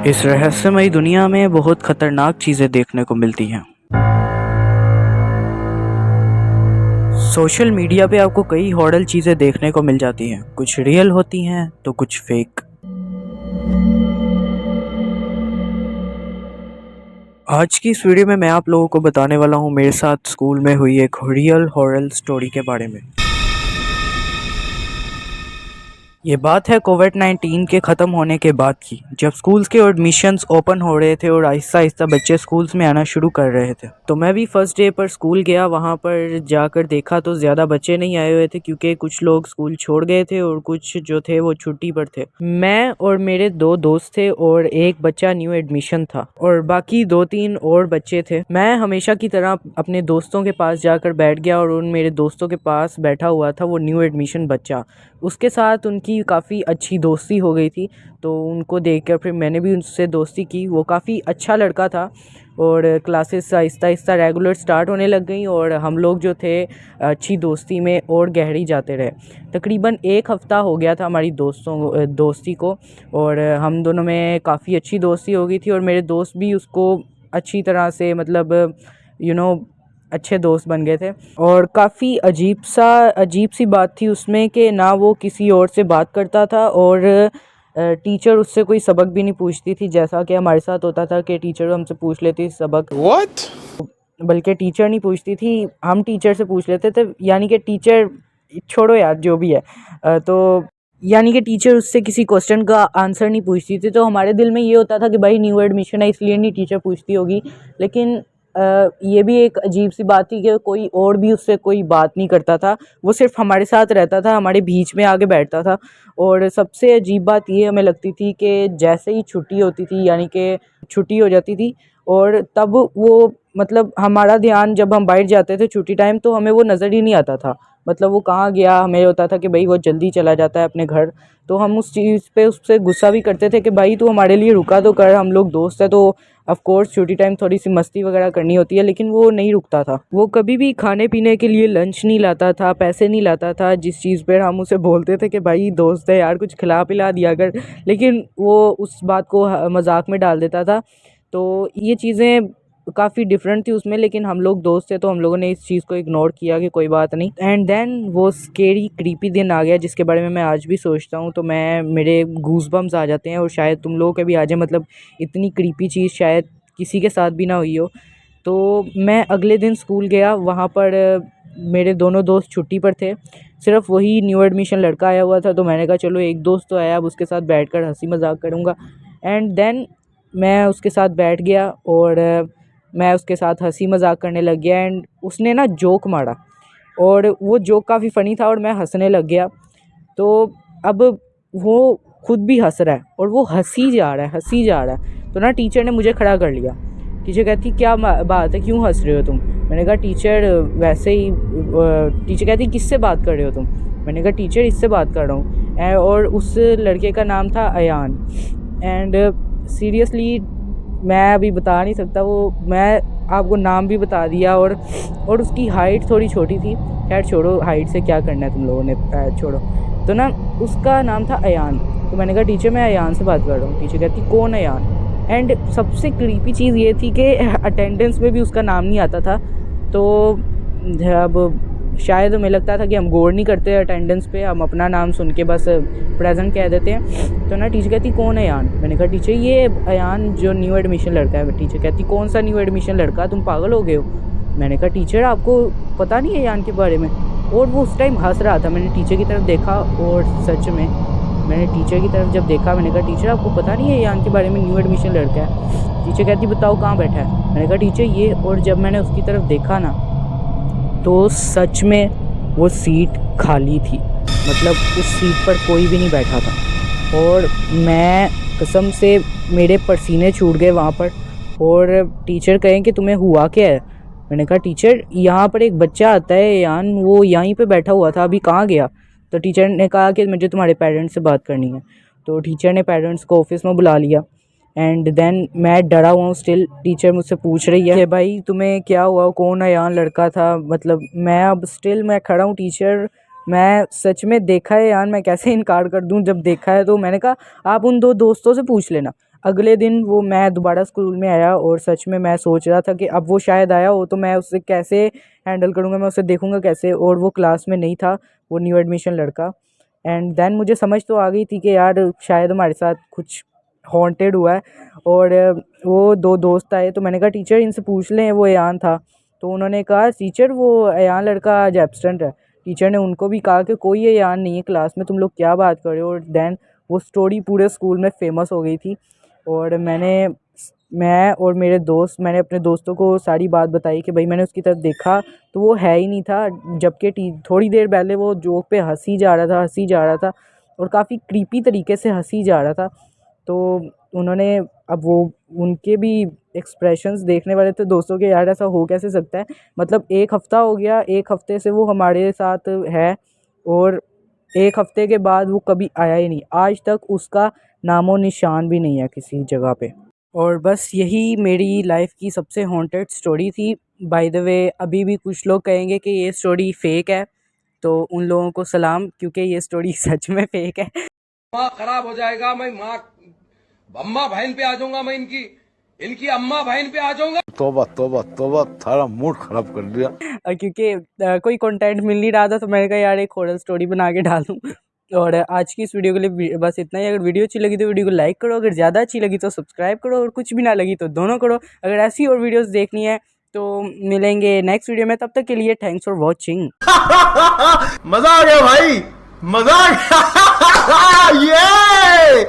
इस रहस्यमयी दुनिया में बहुत खतरनाक चीज़ें देखने को मिलती हैं। सोशल मीडिया पे आपको कई हॉरर चीज़ें देखने को मिल जाती हैं। कुछ रियल होती हैं तो कुछ फेक। आज की इस वीडियो में मैं आप लोगों को बताने वाला हूँ मेरे साथ स्कूल में हुई एक रियल हॉरर स्टोरी के बारे में। ये बात है कोविड-19 के ख़त्म होने के बाद की, जब स्कूल्स के एडमिशन्स ओपन हो रहे थे और आहिस्ता आहिस्ता बच्चे स्कूल्स में आना शुरू कर रहे थे। तो मैं भी फर्स्ट डे पर स्कूल गया। वहाँ पर जाकर देखा तो ज़्यादा बच्चे नहीं आए हुए थे, क्योंकि कुछ लोग स्कूल छोड़ गए थे और कुछ जो थे वो छुट्टी पर थे। मैं और मेरे 2 दोस्त थे और एक बच्चा न्यू एडमिशन था और बाकी 2-3 और बच्चे थे। मैं हमेशा की तरह अपने दोस्तों के पास जाकर बैठ गया और उन मेरे दोस्तों के पास बैठा हुआ था वो न्यू एडमिशन बच्चा। उसके साथ उनकी काफ़ी अच्छी दोस्ती हो गई थी, तो उनको देखकर फिर मैंने भी उनसे दोस्ती की। वो काफ़ी अच्छा लड़का था और classes Aahista Aahista regular start होने लग गई और हम लोग जो थे अच्छी दोस्ती में और गहरी जाते रहे। तकरीबन 1 हफ़्ता हो गया था हमारी दोस्ती को और हम दोनों में काफ़ी अच्छी दोस्ती हो गई थी और मेरे दोस्त भी उसको अच्छी तरह से मतलब यू नो अच्छे दोस्त बन गए थे। और काफ़ी अजीब सी बात थी उसमें कि ना वो किसी और से बात करता था और टीचर उससे कोई सबक भी नहीं पूछती थी, जैसा कि हमारे साथ होता था कि टीचर हमसे पूछ लेती थी सबक। What? बल्कि टीचर नहीं पूछती थी, हम टीचर से पूछ लेते थे। यानी कि टीचर छोड़ो यार, जो भी है। तो यानी कि टीचर उससे किसी क्वेश्चन का आंसर नहीं पूछती थी, तो हमारे दिल में ये होता था कि भाई न्यू एडमिशन है इसलिए नहीं टीचर पूछती होगी। लेकिन ये भी एक अजीब सी बात थी कि कोई और भी उससे कोई बात नहीं करता था, वो सिर्फ हमारे साथ रहता था, हमारे बीच में आके बैठता था। और सबसे अजीब बात ये हमें लगती थी कि जैसे ही छुट्टी होती थी, यानी कि छुट्टी हो जाती थी और तब वो मतलब हमारा ध्यान, जब हम बैठ जाते थे छुट्टी टाइम, तो हमें वो नज़र ही नहीं आता था। मतलब वो कहाँ गया, हमें होता था कि भाई वो जल्दी चला जाता है अपने घर। तो हम उस चीज़ पे उससे गुस्सा भी करते थे कि भाई तू हमारे लिए रुका तो कर, हम लोग दोस्त हैं तो ऑफ कोर्स छुट्टी टाइम थोड़ी सी मस्ती वगैरह करनी होती है। लेकिन वो नहीं रुकता था, वो कभी भी खाने पीने के लिए लंच नहीं लाता था, पैसे नहीं लाता था, जिस चीज़ पर हम उसे बोलते थे कि भाई दोस्त है यार कुछ खिला पिला दिया कर, लेकिन वो उस बात को मजाक में डाल देता था। तो ये चीज़ें काफ़ी डिफरेंट थी उसमें, लेकिन हम लोग दोस्त थे तो हम लोगों ने इस चीज़ को इग्नोर किया कि कोई बात नहीं। एंड देन वो स्केरी क्रीपी दिन आ गया जिसके बारे में मैं आज भी सोचता हूँ तो मेरे गूज़बम्स आ जाते हैं और शायद तुम लोगों के भी आ जाए। मतलब इतनी क्रीपी चीज़ शायद किसी के साथ भी ना हुई हो। तो मैं अगले दिन स्कूल गया, वहाँ पर मेरे दोनों दोस्त छुट्टी पर थे, सिर्फ वही न्यू एडमिशन लड़का आया हुआ था। तो मैंने कहा चलो एक दोस्त तो आया, अब उसके साथ बैठकर हंसी मजाक करूँगा। एंड देन मैं उसके साथ बैठ गया और मैं उसके साथ हंसी मजाक करने लग गया। एंड उसने ना जोक मारा और वो जोक काफ़ी फ़नी था और मैं हंसने लग गया। तो अब वो खुद भी हंस रहा है और वो हंसी जा रहा है। तो ना टीचर ने मुझे खड़ा कर लिया। टीचर कहती क्या बात है, क्यों हंस रहे हो तुम? मैंने कहा टीचर वैसे ही। टीचर कहती किससे बात कर रहे हो तुम? मैंने कहा टीचर इससे बात कर रहा हूँ। और उस लड़के का नाम था अयान। एंड सीरियसली मैं अभी बता नहीं सकता, वो मैं आपको नाम भी बता दिया। और उसकी हाइट थोड़ी छोटी थी। खैर छोड़ो, हाइट से क्या करना है तुम लोगों ने, छोड़ो। तो ना उसका नाम था अयान। तो मैंने कहा टीचर मैं अयान से बात कर रहा हूँ। टीचर कहती कौन अयान? एंड सबसे क्रीपी चीज़ ये थी कि अटेंडेंस में भी उसका नाम नहीं आता था। तो अब शायद हमें लगता था कि हम गौर नहीं करते अटेंडेंस पे, हम अपना नाम सुन के बस प्रेजेंट कह देते हैं। तो ना टीचर कहती कौन है अयान? मैंने कहा टीचर ये अयान जो न्यू एडमिशन लड़का है। टीचर कहती कौन सा न्यू एडमिशन लड़का, तुम पागल हो गए हो? मैंने कहा टीचर आपको पता नहीं है अयान के बारे में? और वो उस टाइम हंस रहा था। मैंने टीचर की तरफ देखा और सच में मैंने टीचर की तरफ जब देखा, मैंने कहा टीचर आपको पता नहीं है अयान के बारे में, न्यू एडमिशन लड़का है? टीचर कहती बताओ कहाँ बैठा है? मैंने कहा टीचर ये। और जब मैंने उसकी तरफ देखा ना, तो सच में वो सीट खाली थी। मतलब उस सीट पर कोई भी नहीं बैठा था और मैं कसम से मेरे पसीने छूट गए वहाँ पर। और टीचर कहें कि तुम्हें हुआ क्या है? मैंने कहा टीचर यहाँ पर एक बच्चा आता है यान, वो यहीं पे बैठा हुआ था, अभी कहाँ गया? तो टीचर ने कहा कि मुझे तुम्हारे पेरेंट्स से बात करनी है। तो टीचर ने पेरेंट्स को ऑफिस में बुला लिया। एंड देन मैं डरा हुआ हूँ स्टिल। टीचर मुझसे पूछ रही है कि भाई तुम्हें क्या हुआ, कौन है यान लड़का था? मतलब मैं अब स्टिल मैं खड़ा हूँ। टीचर मैं सच में देखा है यान, मैं कैसे इनकार कर दूँ जब देखा है तो। मैंने कहा आप उन 2 दोस्तों से पूछ लेना। अगले दिन वो मैं दोबारा स्कूल में आया और सच में मैं सोच रहा था कि अब वो शायद आया हो तो मैं उससे कैसे हैंडल करूँगा, मैं उसे देखूँगा कैसे, और वो क्लास में नहीं था, वो न्यू एडमिशन लड़का। एंड देन मुझे समझ तो आ गई थी कि यार शायद हमारे साथ कुछ हॉन्टेड हुआ है। और वो दो दोस्त आए तो मैंने कहा टीचर इनसे पूछ लें, वो अयान था। तो उन्होंने कहा टीचर वो अयान लड़का आज एब्सेंट है। टीचर ने उनको भी कहा कि कोई अयान नहीं है क्लास में, तुम लोग क्या बात कर रहे हो। और देन वो स्टोरी पूरे स्कूल में फेमस हो गई थी। और मैं और मेरे दोस्त, मैंने अपने दोस्तों को सारी बात बताई कि भाई मैंने उसकी तरफ देखा तो वो है ही नहीं था, जबकि थोड़ी देर पहले वो जोक पे हंसी जा रहा था और काफ़ी क्रीपी तरीके से हंसी जा रहा था। तो उन्होंने, अब वो उनके भी एक्सप्रेशंस देखने वाले थे दोस्तों के, यार ऐसा हो कैसे सकता है, मतलब 1 हफ़्ता हो गया, 1 हफ़्ते से वो हमारे साथ है और 1 हफ़्ते के बाद वो कभी आया ही नहीं। आज तक उसका नामो निशान भी नहीं है किसी जगह पे। और बस यही मेरी लाइफ़ की सबसे हॉन्टेड स्टोरी थी। बाय द वे अभी भी कुछ लोग कहेंगे कि ये स्टोरी फ़ेक है, तो उन लोगों को सलाम, क्योंकि ये स्टोरी सच में फ़ेक है। माँ खराब हो जाएगा, मैं माँ अम्मा बहन पे आ जाऊंगा, मैं इनकी इनकी अम्मा बहन पे आ जाऊंगा। तौबा तौबा तौबा, थारा मूड खराब कर दिया। क्योंकि कोई कंटेंट मिल नहीं रहा था तो मैंने कहा यार एक हॉरर स्टोरी बना के डाल दूँ। और आज की इस वीडियो के लिए बस इतना ही। अगर वीडियो अच्छी लगी तो वीडियो को लाइक करो, अगर ज़्यादा अच्छी लगी तो सब्सक्राइब करो, और कुछ भी ना लगी तो दोनों करो। अगर ऐसी और वीडियोस देखनी है तो मिलेंगे नेक्स्ट वीडियो में, तब तक के लिए थैंक्स फॉर वॉचिंग। मजा आ गया भाई, मजा आ गया। ये